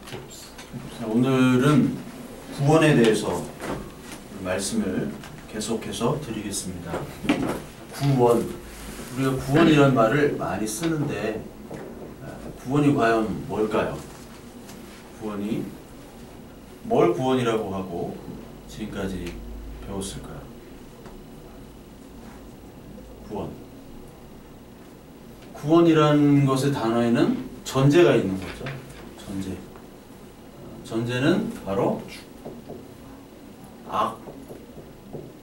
자, 오늘은 구원에 대해서 말씀을 계속해서 드리겠습니다. 구원, 우리가 구원이란 말을 많이 쓰는데 구원이 과연 뭘까요? 구원이 뭘 구원이라고 하고 지금까지 배웠을까요? 구원이라는 것의 단어에는 전제가 있는 거죠. 전제는 바로 악,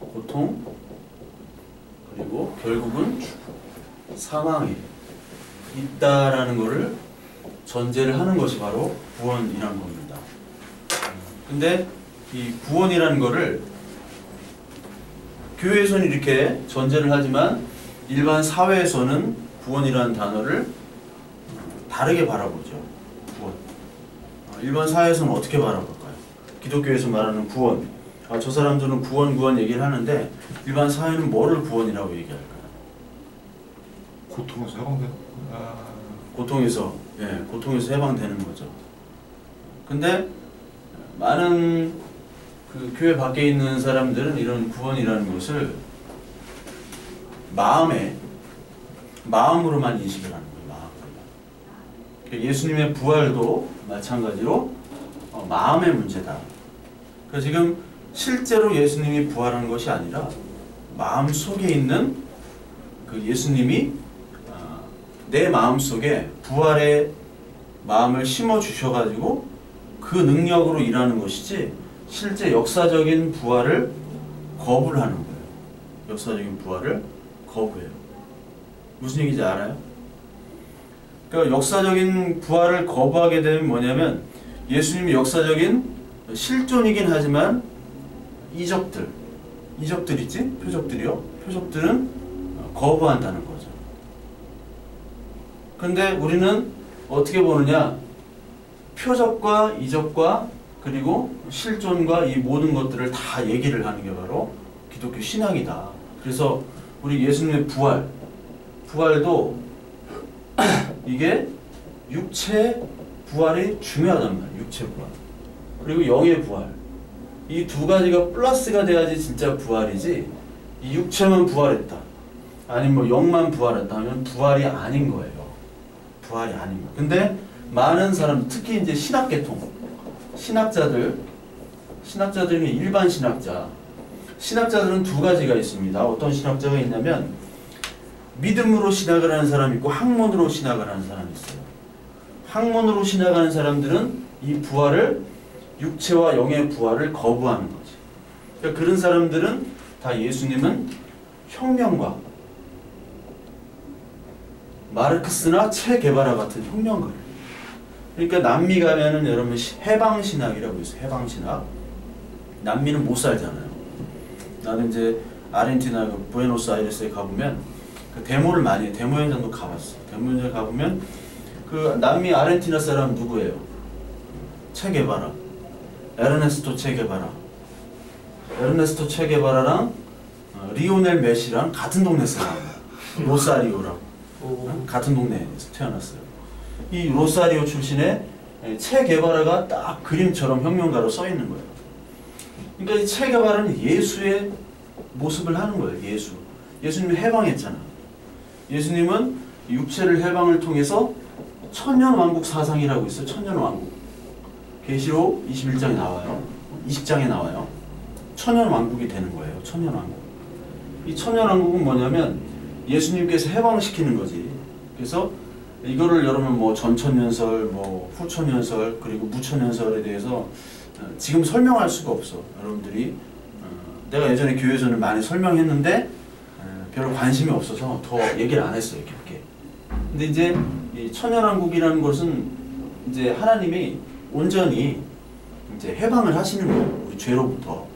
고통, 그리고 결국은 사망이 있다라는 것을 전제를 하는 것이 바로 구원이라는 겁니다. 근데 이 구원이라는 것을 교회에서는 이렇게 전제를 하지만 일반 사회에서는 구원이라는 단어를 다르게 바라보죠. 구원. 일반 사회에서는 어떻게 바라볼까요? 기독교에서 말하는 구원. 저 사람들은 구원 얘기를 하는데 일반 사회는 뭐를 구원이라고 얘기할까요? 고통에서 해방되는. 고통에서 해방되는 거죠. 근데 많은 그 교회 밖에 있는 사람들은 이런 구원이라는 것을 마음으로만 인식을 하는 거예요. 마음으로만. 예수님의 부활도 마찬가지로 마음의 문제다. 그러니까 지금 실제로 예수님이 부활한 것이 아니라 마음 속에 있는 그 예수님이 내 마음 속에 부활의 마음을 심어 주셔가지고 그 능력으로 일하는 것이지 실제 역사적인 부활을 거부를 하는 거예요. 역사적인 부활을 거부해요. 무슨 얘기인지 알아요? 그러니까 역사적인 부활을 거부하게 되면 뭐냐면 예수님이 역사적인 실존이긴 하지만 이적들 있지? 표적들은 거부한다는 거죠. 근데 우리는 어떻게 보느냐? 표적과 이적과 그리고 실존과 이 모든 것들을 다 얘기를 하는 게 바로 기독교 신앙이다. 그래서 우리 예수님의 부활도 이게 육체 부활이 중요하단 말이에요. 육체 부활. 그리고 영의 부활. 이 두 가지가 플러스가 돼야지 진짜 부활이지 이 육체만 부활했다. 아니면 뭐 영만 부활했다 하면 부활이 아닌 거예요. 부활이 아닌 거예요. 근데 많은 사람, 특히 이제 신학계통, 신학자들이 일반 신학자들은 두 가지가 있습니다. 어떤 신학자가 있냐면 믿음으로 신학을 하는 사람이 있고 학문으로 신학을 하는 사람이 있어요. 학문으로 신학하는 사람들은 이 부활을 육체와 영의 부활을 거부하는 거지. 그러니까 그런 사람들은 다 예수님은 혁명가, 마르크스나 체 게바라 같은 혁명가예요. 그러니까 남미 가면은 여러분 해방신학이라고 있어요. 해방신학. 남미는 못 살잖아요. 나는 이제 아르헨티나 그 부에노스아이레스에 가보면 그 데모를 많이 해요. 데모 현장도 가봤어. 데모 현장 가보면 그 남미 아르헨티나 사람 누구예요? 체 게바라. 에르네스토 체 게바라랑 리오넬 메시랑 같은 동네 사람. 로사리오랑 같은 동네에서 태어났어요. 이 로사리오 출신의 체 게바라가 딱 그림처럼 혁명가로 써 있는 거예요. 그러니까 이 체 게바라는 예수의 모습을 하는 거예요. 예수님이 해방했잖아. 예수님은 육체를 해방을 통해서 천년왕국 사상이라고 있어요. 천년왕국. 계시록 21장에 나와요. 20장에 나와요. 천년왕국이 되는 거예요. 천년왕국. 이 천년왕국은 뭐냐면 예수님께서 해방시키는 거지. 그래서 이거를 여러분 뭐 전천년설, 뭐 후천년설, 그리고 무천년설에 대해서 지금 설명할 수가 없어. 여러분들이 내가 예전에 교회에서는 많이 설명했는데 별로 관심이 없어서 더 얘기를 안 했어요. 깊게. 근데 이제 이 천년왕국이라는 것은 이제 하나님이 온전히 이제 해방을 하시는 거예요. 우리 죄로부터.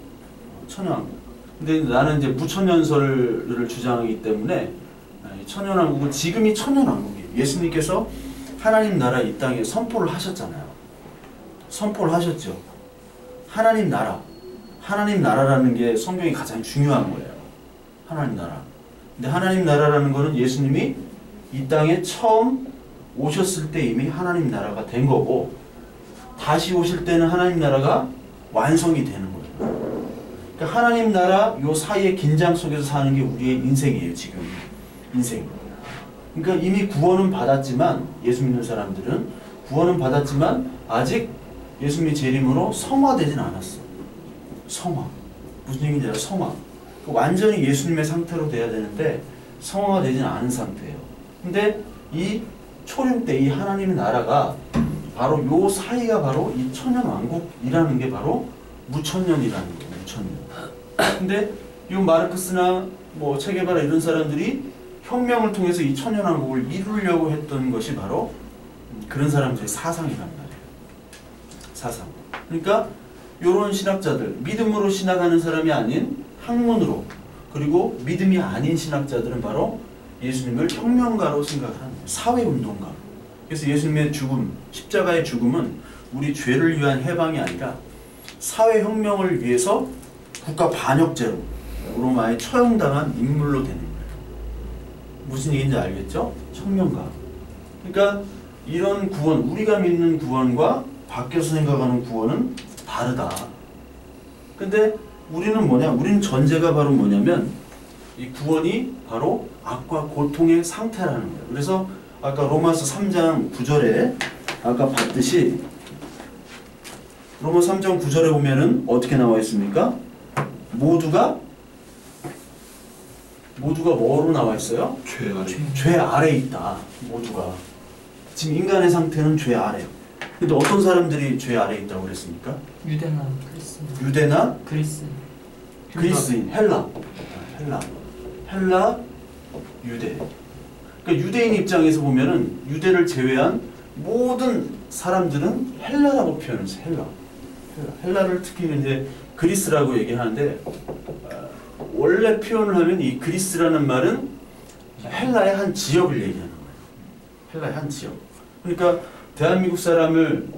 천년왕국. 근데 나는 이제 무천년설을 주장하기 때문에 천년왕국은 지금이 천년왕국이에요. 예수님께서 하나님 나라 이 땅에 선포를 하셨잖아요. 선포를 하셨죠. 하나님 나라라는 게 성경이 가장 중요한 거예요. 하나님 나라. 근데 하나님 나라라는 거는 예수님이 이 땅에 처음 오셨을 때 이미 하나님 나라가 된 거고 다시 오실 때는 하나님 나라가 완성이 되는 거예요. 그러니까 하나님 나라 요 사이의 긴장 속에서 사는 게 우리의 인생이에요. 지금 인생. 그러니까 이미 구원은 받았지만, 예수 믿는 사람들은 구원은 받았지만 아직 예수님의 재림으로 성화되진 않았어. 성화. 무슨 얘기인지 알아? 성화. 완전히 예수님의 상태로 돼야 되는데 성화가 되진 않은 상태예요. 근데 이 초림 때 이 하나님의 나라가 바로 요 사이가 바로 이 천년왕국이라는 게 바로 무천년이라는 거예요. 무천년. 근데 이 마르크스나 뭐 체게바라 이런 사람들이 혁명을 통해서 이 천년왕국을 이루려고 했던 것이 바로 그런 사람들의 사상이란 말이에요. 사상. 그러니까 이런 신학자들, 믿음으로 신학하는 사람이 아닌 학문으로, 그리고 믿음이 아닌 신학자들은 바로 예수님을 혁명가로 생각하는 거예요. 사회운동가. 그래서 예수님의 죽음, 십자가의 죽음은 우리 죄를 위한 해방이 아니라 사회혁명을 위해서 국가 반역죄로 로마에 처형당한 인물로 되는 거예요. 무슨 얘기인지 알겠죠? 혁명가. 그러니까 이런 구원, 우리가 믿는 구원과 밖에서 생각하는 구원은 다르다. 근데 우리는 뭐냐? 우리는 전제가 바로 뭐냐면 이 구원이 바로 악과 고통의 상태라는 거예요. 그래서 아까 로마서 3장 9절에 아까 봤듯이 로마 3장 9절에 보면은 어떻게 나와 있습니까? 모두가 뭐로 나와 있어요? 죄 아래. 죄 아래에 있다. 모두가. 지금 인간의 상태는 죄 아래. 근데 어떤 사람들이 죄 아래에 있다고 그랬습니까? 유대나 그리스. 유대나 그리스. 그리스인, 헬라, 유대. 그러니까 유대인 입장에서 보면은 유대를 제외한 모든 사람들은 헬라라고 표현했어요. 헬라를 특히 이제 그리스라고 얘기하는데 원래 표현을 하면 이 그리스라는 말은 헬라의 한 지역을 얘기하는 거예요. 헬라의 한 지역. 그러니까 대한민국 사람을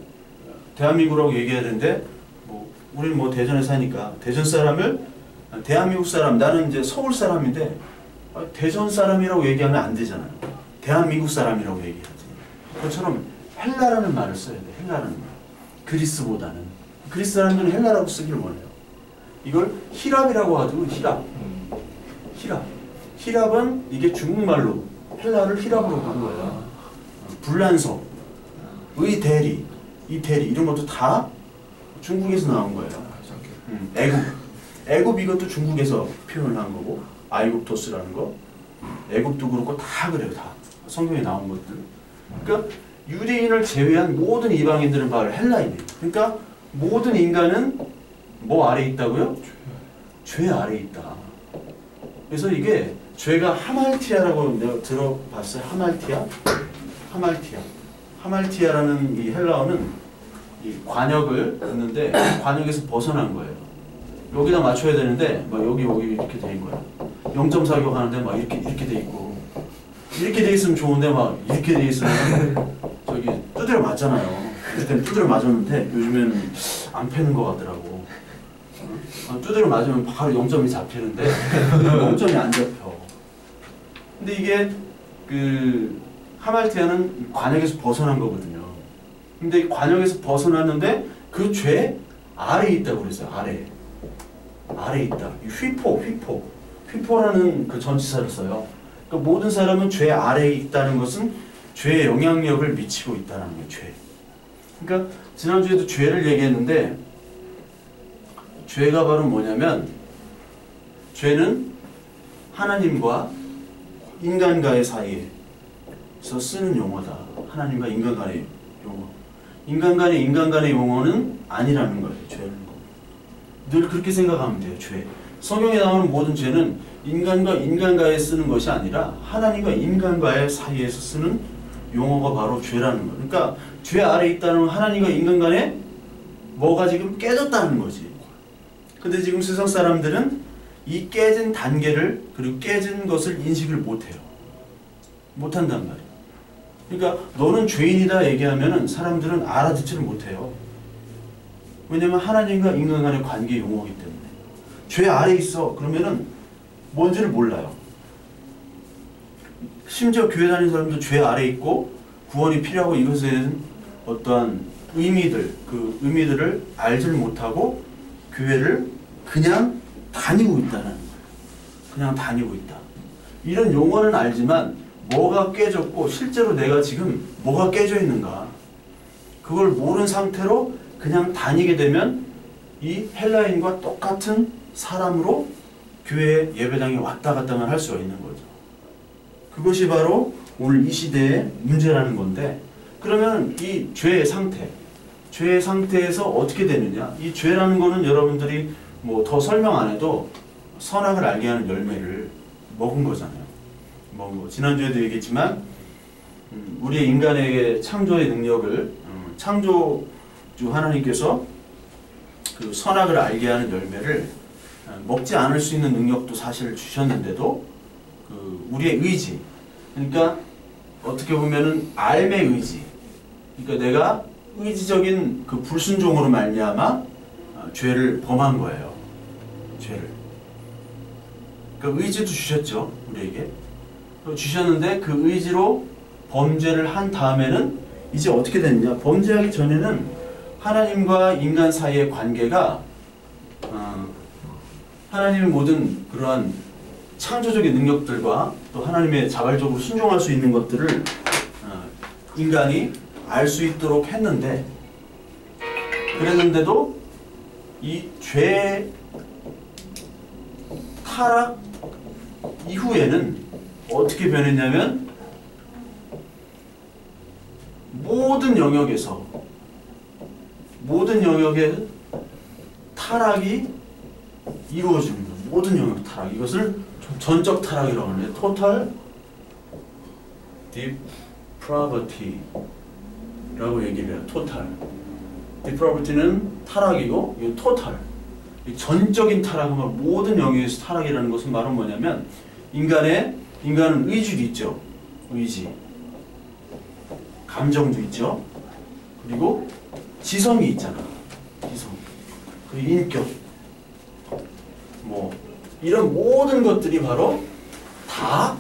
대한민국이라고 얘기해야 되는데 뭐 우리는 뭐 대전에 사니까 대전 사람을 대한민국 사람, 나는 이제 서울 사람인데 대전 사람이라고 얘기하면 안 되잖아요. 대한민국 사람이라고 얘기하지. 그것처럼 헬라라는 말을 써야 돼. 헬라라는 말. 그리스보다는. 그리스 사람들은 헬라라고 쓰기를 원해요. 이걸 히랍이라고 하죠. 히랍은 이게 중국말로 헬라를 히랍으로 한 거예요. 불란서, 의대리, 이대리 이런 것도 다 중국에서 나온 거예요. 애굽 이것도 중국에서 표현을 한 거고, 아이굽토스라는 거, 애굽도 그렇고 다 그래요. 다 성경에 나온 것들. 그러니까 유대인을 제외한 모든 이방인들은 바로 헬라인이에요. 그러니까 모든 인간은 뭐 아래에 있다고요? 죄 아래에 있다. 그래서 이게 죄가 하말티아라고 내가 들어봤어요. 하말티아라는 이 헬라어는 이 관역을 넣는데 관역에서 벗어난 거예요. 여기다 맞춰야 되는데 막 여기 이렇게 돼 있는 거야. 0.4격 하는데 막 이렇게 돼 있고, 이렇게 돼 있으면 좋은데 막 이렇게 돼 있으면 저기 두드려 맞잖아요. 그때는 두드려 맞았는데 요즘에는 안 패는 것 같더라고. 두드려 맞으면 바로 0점이 잡히는데 0점이 안 잡혀. 근데 이게 그 하말티아는 관역에서 벗어난 거거든요. 근데 관역에서 벗어났는데 그 죄 아래에 있다고 그랬어요. 아래에 있다. 휘포라는 그 전치사를 써요. 그러니까 모든 사람은 죄 아래에 있다는 것은 죄의 영향력을 미치고 있다는 거예요. 죄. 그러니까 지난주에도 죄를 얘기했는데 죄가 바로 뭐냐면 죄는 하나님과 인간과의 사이에서 쓰는 용어다. 하나님과 인간 간의 용어. 인간 간의 용어는 아니라는 거예요. 죄는. 늘 그렇게 생각하면 돼요. 죄. 성경에 나오는 모든 죄는 인간과 인간과에 쓰는 것이 아니라 하나님과 인간과의 사이에서 쓰는 용어가 바로 죄라는 거예요. 그러니까 죄 아래에 있다는 건 하나님과 인간 간에 뭐가 지금 깨졌다는 거지. 근데 지금 세상 사람들은 이 깨진 단계를, 그리고 깨진 것을 인식을 못해요. 못한단 말이에요. 그러니까 너는 죄인이다 얘기하면은 사람들은 알아듣지를 못해요. 왜냐면 하나님과 인간 간의 관계 용어이기 때문에. 죄 아래에 있어. 그러면은 뭔지를 몰라요. 심지어 교회 다니는 사람도 죄 아래에 있고 구원이 필요하고 이것에 대한 어떠한 그 의미들을 알질 못하고 교회를 그냥 다니고 있다는 거예요. 그냥 다니고 있다. 이런 용어는 알지만 뭐가 깨졌고 실제로 내가 지금 뭐가 깨져 있는가 그걸 모르는 상태로 그냥 다니게 되면 이 헬라인과 똑같은 사람으로 교회 예배당에 왔다 갔다만 할 수가 있는 거죠. 그것이 바로 오늘 이 시대의 문제라는 건데, 그러면 이 죄의 상태에서 어떻게 되느냐? 이 죄라는 거는 여러분들이 뭐 더 설명 안 해도 선악을 알게 하는 열매를 먹은 거잖아요. 먹은 거. 지난주에도 얘기했지만 우리의 인간에게 창조의 능력을 창조주 하나님께서 그 선악을 알게 하는 열매를 먹지 않을 수 있는 능력도 사실 주셨는데도 그 우리의 의지, 그러니까 어떻게 보면은 알의 의지, 그러니까 내가 의지적인 그 불순종으로 말미암아 죄를 범한 거예요. 죄를. 그러니까 의지도 주셨죠, 우리에게. 주셨는데 그 의지로 범죄를 한 다음에는 이제 어떻게 됐느냐? 범죄하기 전에는 하나님과 인간 사이의 관계가 하나님의 모든 그러한 창조적인 능력들과 또 하나님의 자발적으로 순종할 수 있는 것들을 인간이 알 수 있도록 했는데, 그랬는데도 이 죄 타락 이후에는 어떻게 변했냐면 모든 영역의 타락이 이루어집니다. 모든 영역 타락. 이것을 전적 타락이라고 하는데 total depravity라고 얘기를 해요. total. depravity는 타락이고 이 total. 이 전적인 타락은 모든 영역에서 타락이라는 것은 말은 뭐냐면 인간은 의지도 있죠. 의지. 감정도 있죠. 그리고 지성이 있잖아. 지성. 그리고 인격. 뭐 이런 모든 것들이 바로 다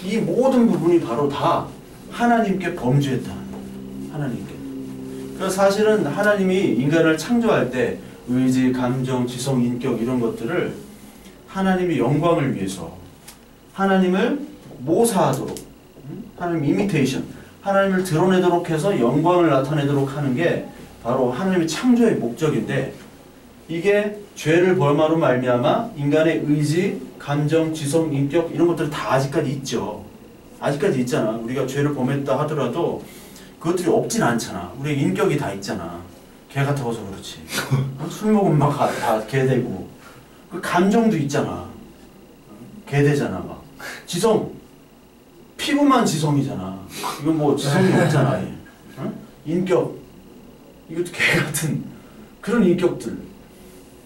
이 모든 부분이 바로 다 하나님께 범죄했다는 거예요. 하나님께. 그래서 사실은 하나님이 인간을 창조할 때 의지, 감정, 지성, 인격 이런 것들을 하나님의 영광을 위해서 하나님을 모사하도록 하나님 이미테이션 하나님을 드러내도록 해서 영광을 나타내도록 하는 게 바로 하나님의 창조의 목적인데, 이게 죄를 범함으로 말미암아 인간의 의지, 감정, 지성, 인격 이런 것들은 다 아직까지 있죠. 아직까지 있잖아. 우리가 죄를 범했다 하더라도 그것들이 없진 않잖아. 우리의 인격이 다 있잖아. 개 같아서 그렇지. 술 먹으면 막 다 개되고. 그 감정도 있잖아. 개되잖아 막. 지성. 피부만 지성이잖아. 이건 뭐 지성이 없잖아. 응? 인격. 이것도 개 같은 그런 인격들.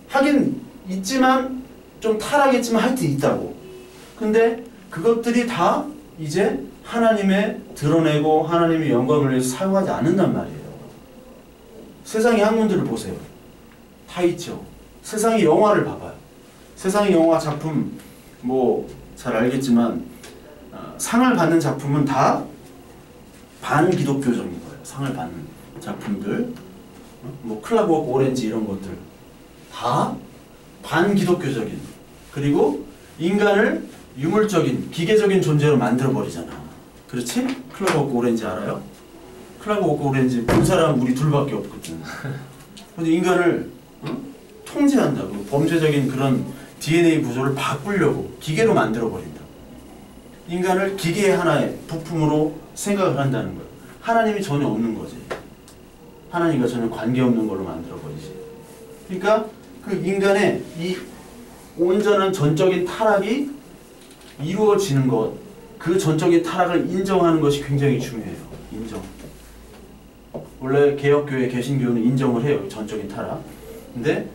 하긴 있지만 좀 타락했지만 하여튼 있다고. 근데 그것들이 다 이제 하나님의 드러내고 하나님의 영광을 위해서 사용하지 않는단 말이에요. 세상의 학문들을 보세요. 다 있죠. 세상의 영화를 봐봐요. 세상의 영화 작품 뭐 잘 알겠지만 상을 받는 작품은 다 반기독교적인 거예요. 상을 받는 작품들 뭐 클럽 오브 오렌지 이런 것들 다 반기독교적인, 그리고 인간을 유물적인 기계적인 존재로 만들어버리잖아. 그렇지? 클럽 오브 오렌지 알아요? 클럽 오브 오렌지 본 사람 우리 둘밖에 없거든. 근데 인간을 통제한다고 범죄적인 그런 DNA 구조를 바꾸려고 기계로 만들어버린다. 인간을 기계의 하나의 부품으로 생각을 한다는 거예요. 하나님이 전혀 없는 거지. 하나님과 전혀 관계없는 걸로 만들어버리지. 그러니까 그 인간의 이 온전한 전적인 타락이 이루어지는 것, 그 전적인 타락을 인정하는 것이 굉장히 중요해요. 인정. 원래 개혁교회, 개신교는 인정을 해요. 전적인 타락. 근데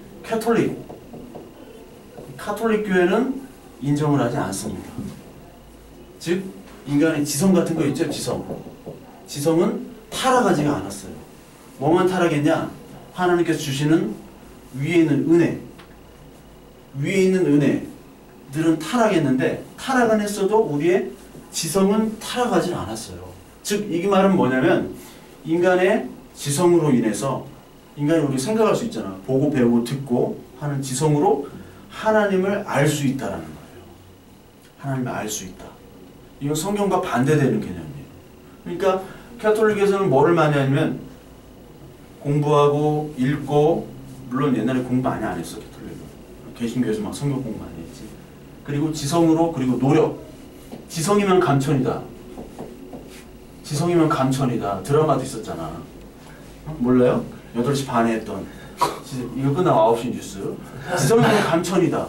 카톨릭 교회는 인정을 하지 않습니다. 즉 인간의 지성 같은 거 있죠. 지성은 타락하지가 않았어요. 뭐만 타락했냐? 하나님께서 주시는 위에 있는 은혜들은 타락했는데, 타락은 했어도 우리의 지성은 타락하지 않았어요. 즉 이 말은 뭐냐면 인간의 지성으로 인해서 인간이 우리 생각할 수 있잖아. 보고 배우고 듣고 하는 지성으로 하나님을 알 수 있다라는 거예요. 하나님을 알 수 있다. 이건 성경과 반대되는 개념이에요. 그러니까 캐톨릭에서는 뭐를 많이 하냐면 공부하고 읽고, 물론 옛날에 공부 많이 안 했어. 캐톨릭은 개신교에서 막 성경 공부 많이 했지. 그리고 지성으로, 그리고 노력. 지성이면 감천이다. 지성이면 감천이다. 드라마도 있었잖아. 몰라요? 8시 반에 했던. 이거 끝나고 9시 뉴스. 지성이면 감천이다.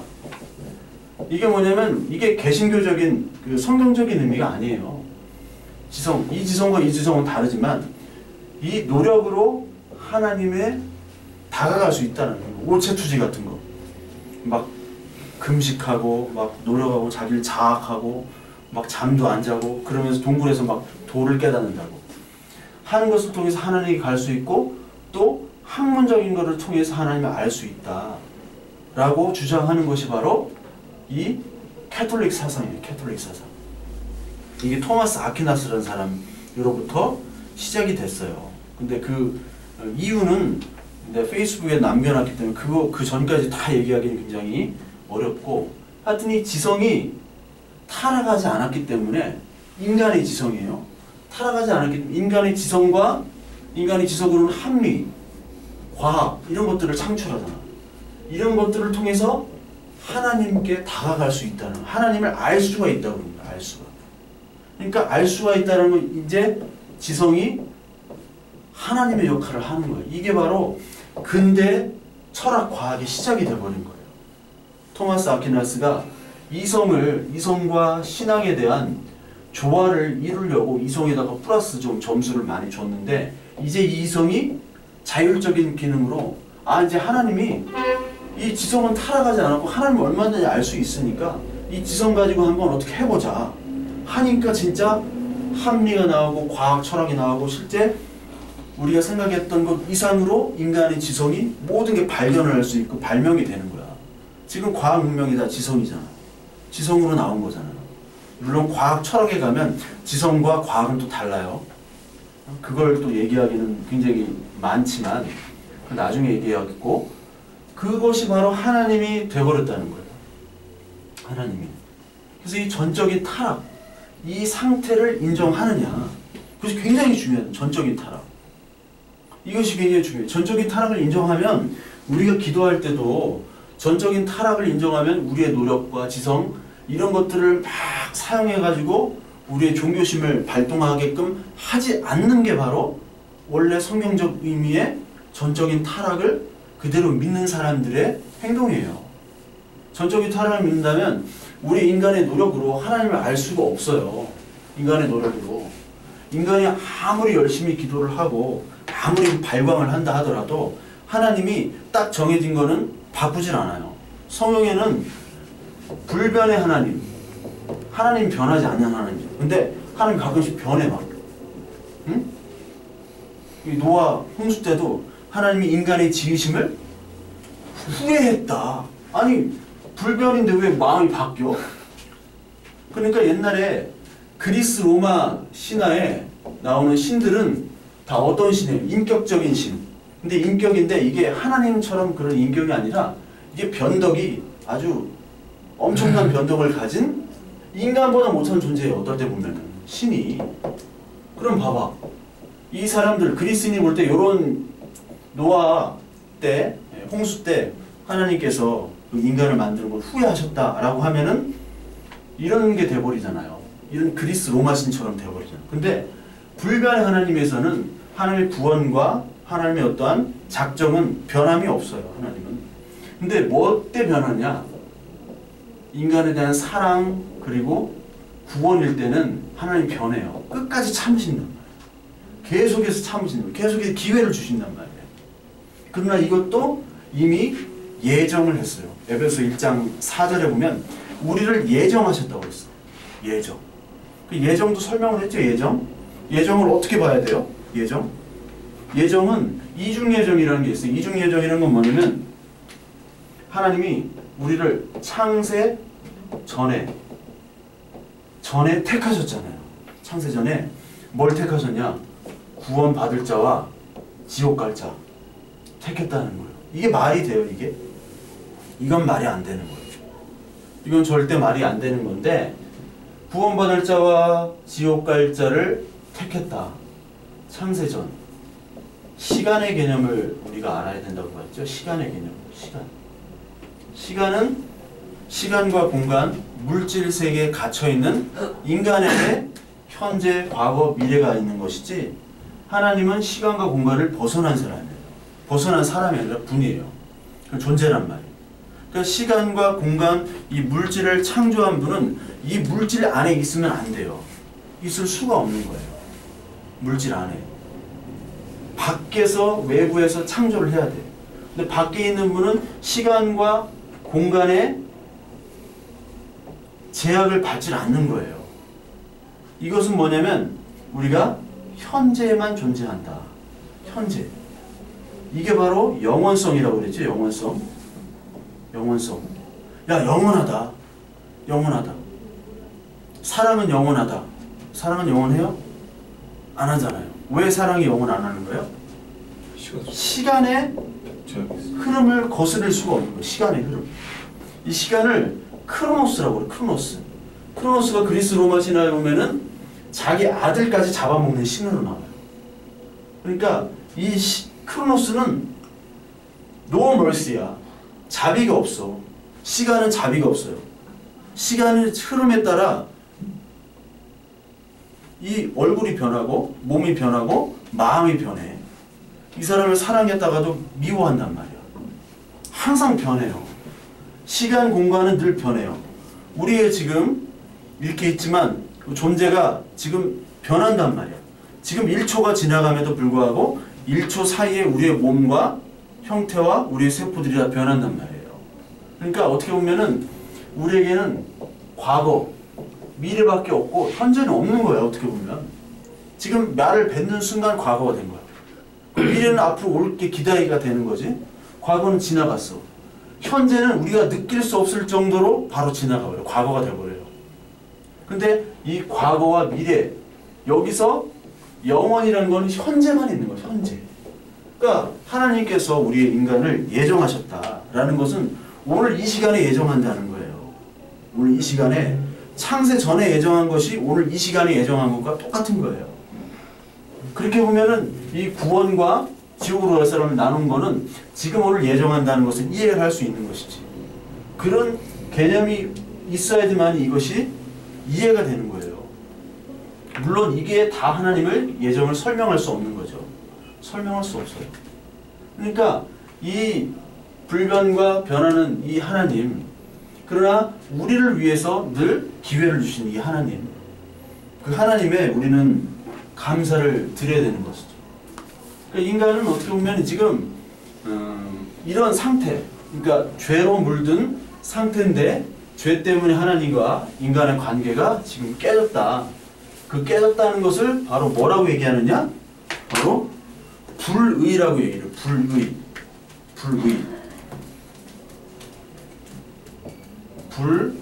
이게 뭐냐면 이게 개신교적인 그 성경적인 의미가 아니에요. 지성, 이 지성과 이 지성은 다르지만 이 노력으로 하나님에 다가갈 수 있다는 거예요. 오체투지 같은 거. 막 금식하고 막 노력하고 자기를 자학하고 막 잠도 안 자고 그러면서 동굴에서 막 도를 깨닫는다고 하는 것을 통해서 하나님께 갈 수 있고, 또 학문적인 것을 통해서 하나님을 알 수 있다 라고 주장하는 것이 바로 이 캐톨릭 사상이에요. 캐톨릭 사상. 이게 토마스 아퀴나스라는 사람으로부터 시작이 됐어요. 근데 그 이유는 내가 페이스북에 남겨놨기 때문에 그 전까지 다 얘기하기는 굉장히 어렵고, 하여튼 이 지성이 타락하지 않았기 때문에, 인간의 지성이에요. 타락하지 않았기 때문에 인간의 지성과 인간의 지성으로는 합리, 과학 이런 것들을 창출하잖아. 이런 것들을 통해서 하나님께 다가갈 수 있다는, 하나님을 알 수가 있다고 합니다. 알 수가. 그러니까 알 수가 있다는 건 이제 지성이 하나님의 역할을 하는 거예요. 이게 바로 근대 철학 과학의 시작이 되어버린 거예요. 토마스 아퀴나스가 이성과 신앙에 대한 조화를 이루려고 이성에다가 플러스 좀 점수를 많이 줬는데, 이제 이 이성이 자율적인 기능으로 이제 하나님이 이 지성은 타락하지 않았고 하나님을 얼마든지 알 수 있으니까 이 지성 가지고 한번 어떻게 해보자 하니까 진짜 합리가 나오고 과학 철학이 나오고, 실제 우리가 생각했던 것 이상으로 인간의 지성이 모든 게 발견을 할 수 있고 발명이 되는 거야. 지금 과학 문명이 다 지성이잖아. 지성으로 나온 거잖아. 물론 과학 철학에 가면 지성과 과학은 또 달라요. 그걸 또 얘기하기는 굉장히 많지만 나중에 얘기하겠고, 그것이 바로 하나님이 되어버렸다는 거예요. 하나님이. 그래서 이 전적인 타락, 이 상태를 인정하느냐, 그것이 굉장히 중요해요. 전적인 타락. 이것이 굉장히 중요해요. 전적인 타락을 인정하면 우리가 기도할 때도 전적인 타락을 인정하면 우리의 노력과 지성 이런 것들을 막 사용해가지고 우리의 종교심을 발동하게끔 하지 않는 게 바로 원래 성경적 의미의 전적인 타락을 그대로 믿는 사람들의 행동이에요. 전적인 타락을 믿는다면 우리 인간의 노력으로 하나님을 알 수가 없어요. 인간의 노력으로. 인간이 아무리 열심히 기도를 하고 아무리 발광을 한다 하더라도 하나님이 딱 정해진 거는 바꾸질 않아요. 성경에는 불변의 하나님, 하나님 변하지 않는 하나님. 근데 하나님 가끔씩 변해 막. 응? 이 노아 홍수 때도 하나님이 인간의 지으심을 후회했다. 아니 불변인데 왜 마음이 바뀌어? 그러니까 옛날에 그리스 로마 신화에 나오는 신들은 다 어떤 신이에요? 인격적인 신. 근데 인격인데 이게 하나님처럼 그런 인격이 아니라 이게 변덕이 아주 엄청난 변덕을 가진 인간보다 못한 존재예요. 어떨 때 보면 신이. 그럼 봐봐. 이 사람들 그리스인이 볼 때 이런 노아 때 홍수 때 하나님께서 인간을 만드는 걸 후회하셨다라고 하면은 이런 게 돼버리잖아요. 이런 그리스 로마 신처럼 돼버리잖아요. 근데 불변의 하나님에서는 하나님의 구원과 하나님의 어떠한 작정은 변함이 없어요. 하나님은. 근데 뭐 때 변하냐? 인간에 대한 사랑 그리고 구원일 때는 하나님 변해요. 끝까지 참으신단 말이에요. 계속해서 참으신단 말이에요. 계속해서 기회를 주신단 말이에요. 그러나 이것도 이미 예정을 했어요. 에베소 1장 4절에 보면 우리를 예정하셨다고 했어. 예정. 그 예정도 설명을 했죠. 예정을 어떻게 봐야 돼요? 예정은 이중예정이라는 게 있어요. 이중예정이라는 건 뭐냐면 하나님이 우리를 창세 전에 택하셨잖아요. 창세 전에 뭘 택하셨냐? 구원 받을 자와 지옥 갈 자 택했다는 거예요. 이게 말이 돼요, 이게? 이건 말이 안 되는 거예요. 이건 절대 말이 안 되는 건데, 구원받을 자와 지옥 갈 자를 택했다. 창세전. 시간의 개념을 우리가 알아야 된다고 봤죠? 시간의 개념. 시간은 시간과 공간, 물질 세계에 갇혀있는 인간에게 현재, 과거, 미래가 있는 것이지, 하나님은 시간과 공간을 벗어난 사람이에요. 벗어난 사람이 아니라 분이에요. 존재란 말이에요. 그러니까 시간과 공간, 이 물질을 창조한 분은 이 물질 안에 있으면 안 돼요. 있을 수가 없는 거예요. 물질 안에. 밖에서, 외부에서 창조를 해야 돼요. 근데 밖에 있는 분은 시간과 공간에 제약을 받지 않는 거예요. 이것은 뭐냐면 우리가 현재에만 존재한다. 현재. 이게 바로 영원성이라고 그랬죠. 영원성. 야, 영원하다. 사랑은 영원하다. 사랑은 영원해요? 안 하잖아요. 왜 사랑이 영원 안 하는 거예요? 시간의 흐름을 거스를 수가 없는 거예요. 시간의 흐름. 이 시간을 크로노스라고 그래요. 크로노스. 크로노스가 그리스 로마 신화에 보면은 자기 아들까지 잡아먹는 신으로 나와요. 그러니까 이 크로노스는 no mercy야. 자비가 없어. 시간은 자비가 없어요. 시간의 흐름에 따라 이 얼굴이 변하고 몸이 변하고 마음이 변해. 이 사람을 사랑했다가도 미워한단 말이야. 항상 변해요. 시간, 공간은 늘 변해요. 우리의 지금 이렇게 있지만 존재가 지금 변한단 말이야. 지금 1초가 지나감에도 불구하고 1초 사이에 우리의 몸과 형태와 우리의 세포들이 다 변한단 말이에요. 그러니까 어떻게 보면은 우리에게는 과거, 미래밖에 없고 현재는 없는 거예요. 어떻게 보면 지금 나를 뱉는 순간 과거가 된 거야. 미래는 앞으로 올 게 기다리가 되는 거지. 과거는 지나갔어. 현재는 우리가 느낄 수 없을 정도로 바로 지나가버려요. 과거가 돼버려요. 근데 이 과거와 미래, 여기서 영원이라는 건 현재만 있는 거예요. 현재. 그러니까 하나님께서 우리의 인간을 예정하셨다라는 것은 오늘 이 시간에 예정한다는 거예요. 오늘 이 시간에 창세 전에 예정한 것이 오늘 이 시간에 예정한 것과 똑같은 거예요. 그렇게 보면은 이 구원과 지옥으로 갈 사람을 나눈 거는 지금 오늘 예정한다는 것을 이해를 할 수 있는 것이지. 그런 개념이 있어야지만 이것이 이해가 되는 거예요. 물론 이게 다 하나님을 예정을 설명할 수 없는 거죠. 설명할 수 없어요. 그러니까 이 불변과 변하는 이 하나님, 그러나 우리를 위해서 늘 기회를 주신 이 하나님, 그 하나님에 우리는 감사를 드려야 되는 것이죠. 그러니까 인간은 어떻게 보면 지금 이런 상태, 그러니까 죄로 물든 상태인데 죄 때문에 하나님과 인간의 관계가 지금 깨졌다. 그 깨졌다는 것을 바로 뭐라고 얘기하느냐? 바로 불의라고 얘기해요. 불의.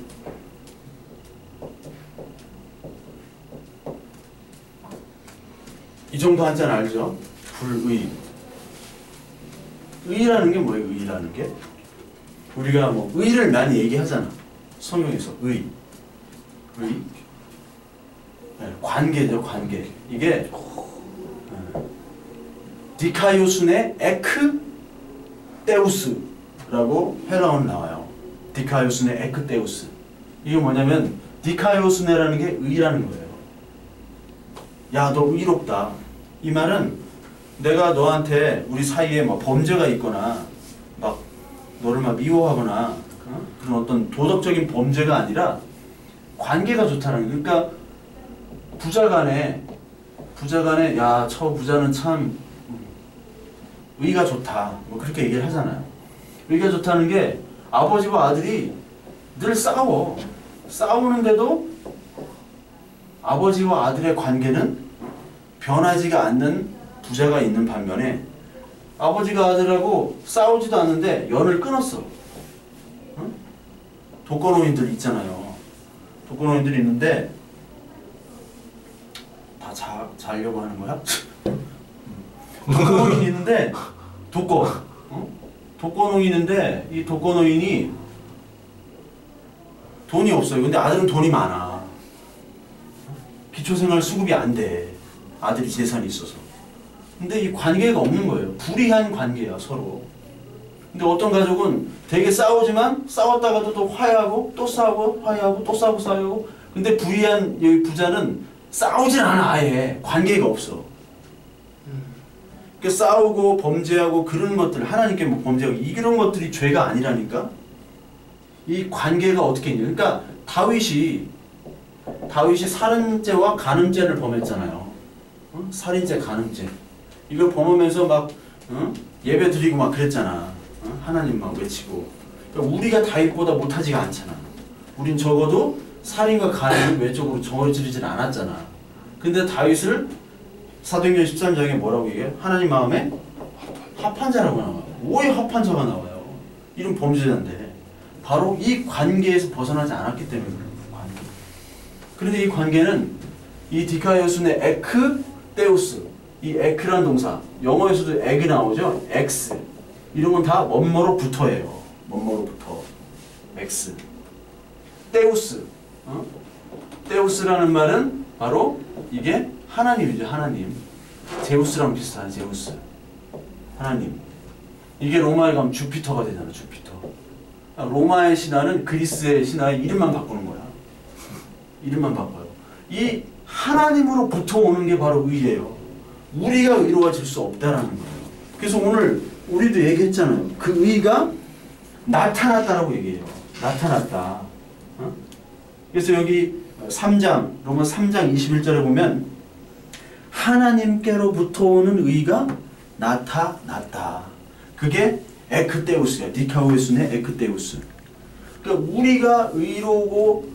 이 정도 한자는 알죠? 불의. 의라는 게 뭐예요? 의라는 게? 우리가 뭐 의를 많이 얘기하잖아. 성경에서 의. 네, 관계죠, 관계. 이게 디카이오순의 에크테우스라고 헬라어는 나와요. 디카이오순의 에크테우스. 이게 뭐냐면 디카이오순이라는 게 의라는 거예요. 야, 너 의롭다. 이 말은 내가 너한테 우리 사이에 뭐 범죄가 있거나 막 너를 막 미워하거나 그런 어떤 도덕적인 범죄가 아니라 관계가 좋다는 거예요. 그러니까 부자간에 야, 저 부자는 참 의가 좋다. 뭐 그렇게 얘기를 하잖아요. 의가 좋다는 게 아버지와 아들이 늘 싸워. 싸우는데도 아버지와 아들의 관계는 변하지가 않는 부자가 있는 반면에 아버지가 아들하고 싸우지도 않는데 연을 끊었어. 응? 독거노인들 있잖아요. 독거노인들이 있는데 다 자려고 하는 거야? 독거노인이 있는데 독거노인이 있는데 이 독거노인이 돈이 없어요. 근데 아들은 돈이 많아. 기초생활 수급이 안 돼. 아들이 재산이 있어서. 근데 이 관계가 없는 거예요. 불이한 관계야 서로. 근데 어떤 가족은 되게 싸우지만 싸웠다가도 또 화해하고 또 싸우고 화해하고 또 싸우고 근데 불의한 여기 부자는 싸우질 않아. 아예 관계가 없어. 그러니까 싸우고 범죄하고 그런 것들 하나님께 뭐 범죄하고 이런 것들이 죄가 아니라니까. 이 관계가 어떻게 있냐. 그러니까 다윗이 살인죄와 간음죄를 범했잖아요. 살인죄, 간음죄. 이걸 범하면서 막 예배 드리고 막 그랬잖아. 하나님 막 외치고. 그러니까 우리가 다윗보다 못하지가 않잖아. 우린 적어도 살인과 간음을 외적으로 저지르진 않았잖아. 근데 다윗을 사도행전 13장에 뭐라고 얘기해요? 하나님 마음에 합한 자라고 나와요. 왜 합한 자가 나와요? 이런 범죄자인데 바로 이 관계에서 벗어나지 않았기 때문에 그래요. 관계. 그런데 이 관계는 이 디카이오스의 에크 데우스, 이 에크란 동사, 영어에서도 에그 나오죠? 엑스. 이런 건 다 뭐뭐로부터예요. 뭐뭐로부터. 엑스. 데우스. 데우스라는 말은 바로 이게 하나님이죠. 하나님. 제우스랑 비슷한 제우스. 하나님. 이게 로마에 가면 주피터가 되잖아. 주피터. 로마의 신화는 그리스의 신화의 이름만 바꾸는 거야. 이름만 바꿔요. 이 하나님으로부터 오는 게 바로 의예요. 우리가 의로워질 수 없다라는 거예요. 그래서 오늘 우리도 얘기했잖아요. 그 의가 나타났다라고 얘기해요. 나타났다. 그래서 여기 3장, 로마 3장 21절에 보면 하나님께로부터 오는 의가 나타났다. 그게 에크데우스야. 디카우에스네 에크데우스. 그러니까 우리가 의로우고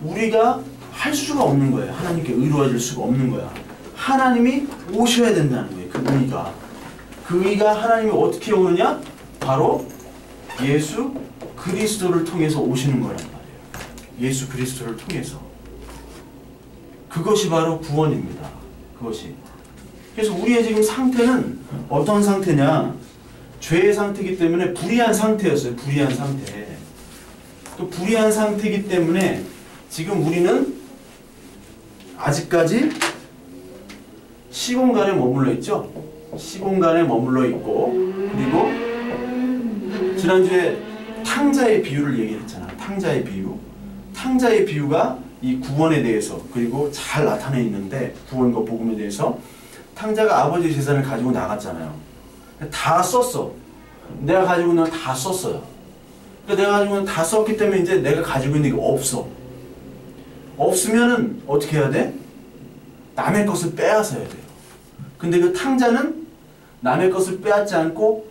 우리가 할 수가 없는 거예요. 하나님께 의로워질 수가 없는 거야. 하나님이 오셔야 된다는 거예요. 그 의가. 그 의가 하나님이 어떻게 오느냐? 바로 예수 그리스도를 통해서 오시는 거란 말이에요. 예수 그리스도를 통해서. 그것이 바로 구원입니다. 그것이. 그래서 우리의 지금 상태는 어떤 상태냐? 죄의 상태이기 때문에 불의한 상태였어요. 불의한 상태. 또 불의한 상태이기 때문에 지금 우리는 아직까지 시공간에 머물러 있죠. 시공간에 머물러 있고, 그리고 지난주에 탕자의 비유를 얘기했잖아. 탕자의 비유. 탕자의 비유가 이 구원에 대해서 그리고 잘 나타내 있는데 구원과 복음에 대해서 탕자가 아버지의 재산을 가지고 나갔잖아요. 다 썼어. 내가 가지고 있는 건 다 썼어요. 그러니까 내가 가지고 있는 건 다 썼기 때문에 이제 내가 가지고 있는 게 없어. 없으면은 어떻게 해야 돼? 남의 것을 빼앗아야 돼요. 근데 그 탕자는 남의 것을 빼앗지 않고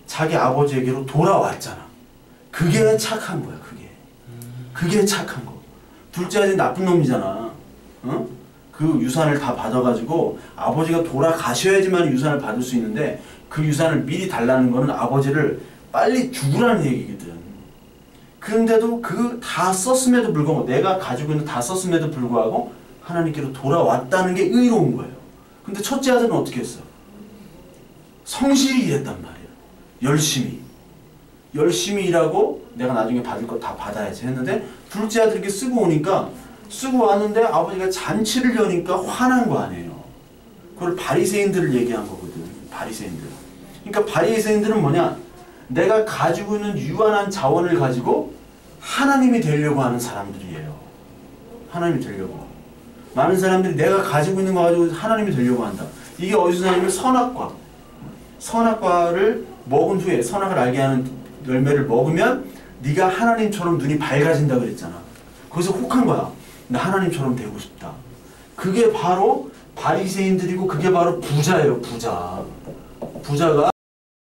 자기 아버지에게로 돌아왔잖아. 그게 착한 거야. 그게 착한 거. 둘째 아들이 나쁜 놈이잖아. 어? 그 유산을 다 받아가지고 아버지가 돌아가셔야지만 유산을 받을 수 있는데 그 유산을 미리 달라는 거는 아버지를 빨리 죽으라는 얘기거든. 그런데도 그 다 썼음에도 불구하고 내가 가지고 있는 다 썼음에도 불구하고 하나님께로 돌아왔다는 게 의로운 거예요. 근데 첫째 아들은 어떻게 했어? 성실히 일했단 말이에요. 열심히 일하고 내가 나중에 받을 거 다 받아야지 했는데 둘째 아들 이렇게 쓰고 오니까 쓰고 왔는데 아버지가 잔치를 여니까 화난 거 아니에요. 그걸 바리새인들을 얘기한 거거든. 바리새인들. 그러니까 바리새인들은 뭐냐? 내가 가지고 있는 유한한 자원을 가지고 하나님이 되려고 하는 사람들이에요. 하나님이 되려고. 많은 사람들이 내가 가지고 있는 거 가지고 하나님이 되려고 한다. 이게 어디서 나냐면 선악과. 선악과를 먹은 후에 선악을 알게 하는 열매를 먹으면 네가 하나님처럼 눈이 밝아진다 그랬잖아. 거기서 혹한 거야. 나 하나님처럼 되고 싶다. 그게 바로 바리새인들이고 그게 바로 부자예요. 부자가